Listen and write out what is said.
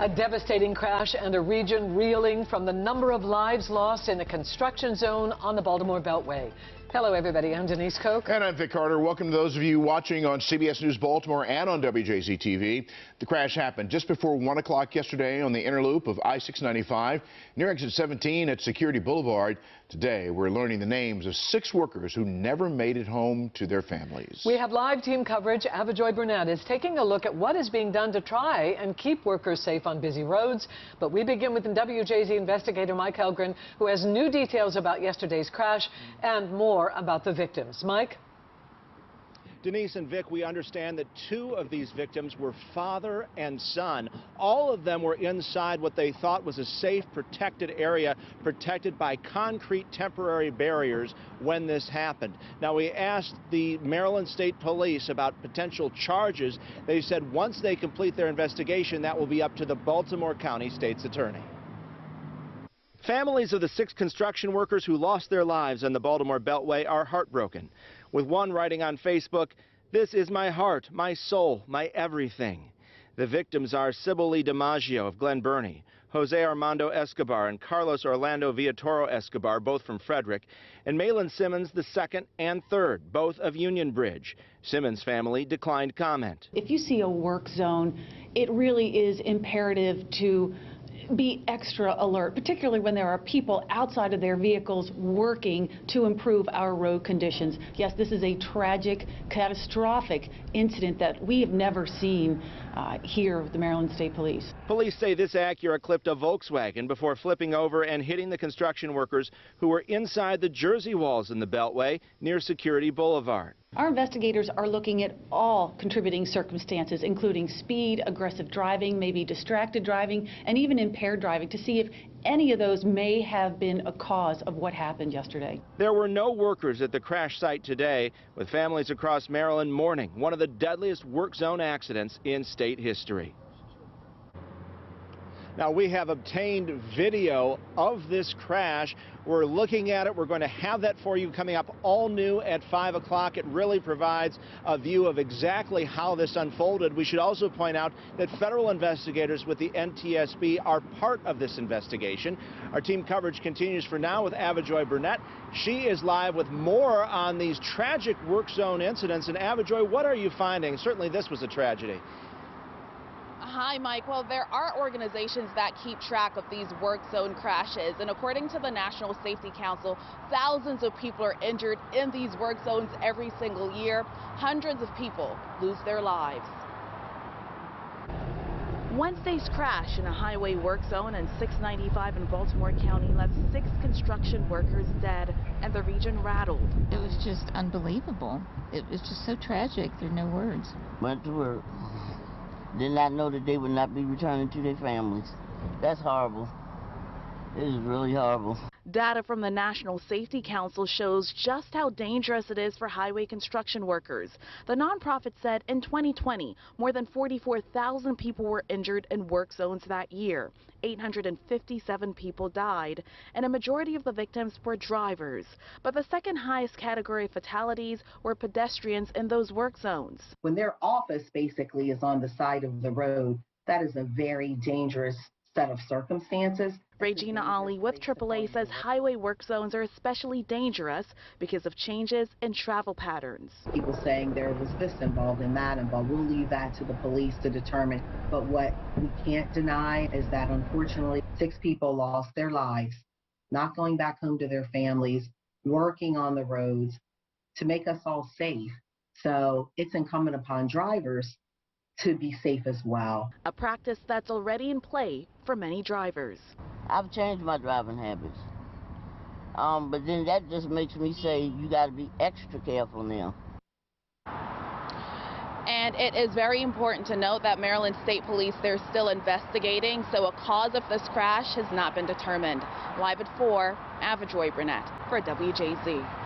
A devastating crash and a region reeling from the number of lives lost in a construction zone on the Baltimore Beltway. Hello, everybody. I'm Denise Koch. And I'm Vic Carter. Welcome to those of you watching on CBS News Baltimore and on WJZ-TV. The crash happened just before 1 o'clock yesterday on the inner loop of I-695 near exit 17 at Security Boulevard. Today, we're learning the names of 6 workers who never made it home to their families. We have live team coverage. Avajoy Burnett is taking a look at what is being done to try and keep workers safe on busy roads. But we begin with WJZ investigator Mike Helgren, who has new details about yesterday's crash and more about the victims. Mike? Denise and Vic, we understand that 2 of these victims were father and son. All of them were inside what they thought was a safe, protected area, protected by concrete temporary barriers when this happened. Now, we asked the Maryland State Police about potential charges. They said once they complete their investigation, that will be up to the Baltimore County State's Attorney. Families of the 6 construction workers who lost their lives on the Baltimore Beltway are heartbroken, with one writing on Facebook, "This is my heart, my soul, my everything." The victims are Sybil Lee DiMaggio of Glen Burnie, Jose Armando Escobar and Carlos Orlando Villatoro Escobar, both from Frederick, and Malin Simmons the 2nd and 3rd, both of Union Bridge. Simmons' family declined comment. If you see a work zone, it really is imperative to be extra alert, particularly when there are people outside of their vehicles working to improve our road conditions. Yes, this is a tragic, catastrophic incident that we have never seen here with the Maryland State Police. Police say this Acura clipped a Volkswagen before flipping over and hitting the construction workers who were inside the Jersey walls in the Beltway near Security Boulevard. Our investigators are looking at all contributing circumstances, including speed, aggressive driving, maybe distracted driving, and even impaired driving, to see if any of those may have been a cause of what happened yesterday. There were no workers at the crash site today, with families across Maryland mourning one of the deadliest work zone accidents in state history. Now, we have obtained video of this crash. We're looking at it. We're going to have that for you coming up all new at 5 o'clock. It really provides a view of exactly how this unfolded. We should also point out that federal investigators with the NTSB are part of this investigation. Our team coverage continues for now with Avajoy Burnett. She is live with more on these tragic work zone incidents. And Avajoy, what are you finding? Certainly this was a tragedy. Hi, Mike. Well, there are organizations that keep track of these work zone crashes, and according to the National Safety Council, thousands of people are injured in these work zones every single year. Hundreds of people lose their lives. Wednesday's crash in a highway work zone in 695 in Baltimore County left 6 construction workers dead and the region rattled. It was just unbelievable. It was just so tragic. There are no words. Went to work. Did not know that they would not be returning to their families. That's horrible. It is really horrible. Data from the National Safety Council shows just how dangerous it is for highway construction workers. The nonprofit said in 2020, more than 44,000 people were injured in work zones that year. 857 people died, and a majority of the victims were drivers. But the second highest category of fatalities were pedestrians in those work zones. When their office basically is on the side of the road, that is a very dangerous set of circumstances. Regina Ali with AAA says highway work zones are especially dangerous because of changes in travel patterns. People saying there was this involved and that involved. We'll leave that to the police to determine. But what we can't deny is that unfortunately 6 people lost their lives, not going back home to their families, working on the roads to make us all safe. So it's incumbent upon drivers to be safe as well. A practice that's already in play for many drivers. I've changed my driving habits. But then that just makes me say you got to be extra careful now. And it is very important to note that Maryland State Police, they're still investigating, so a cause of this crash has not been determined. Live at 4, Avajoy Burnett for WJZ.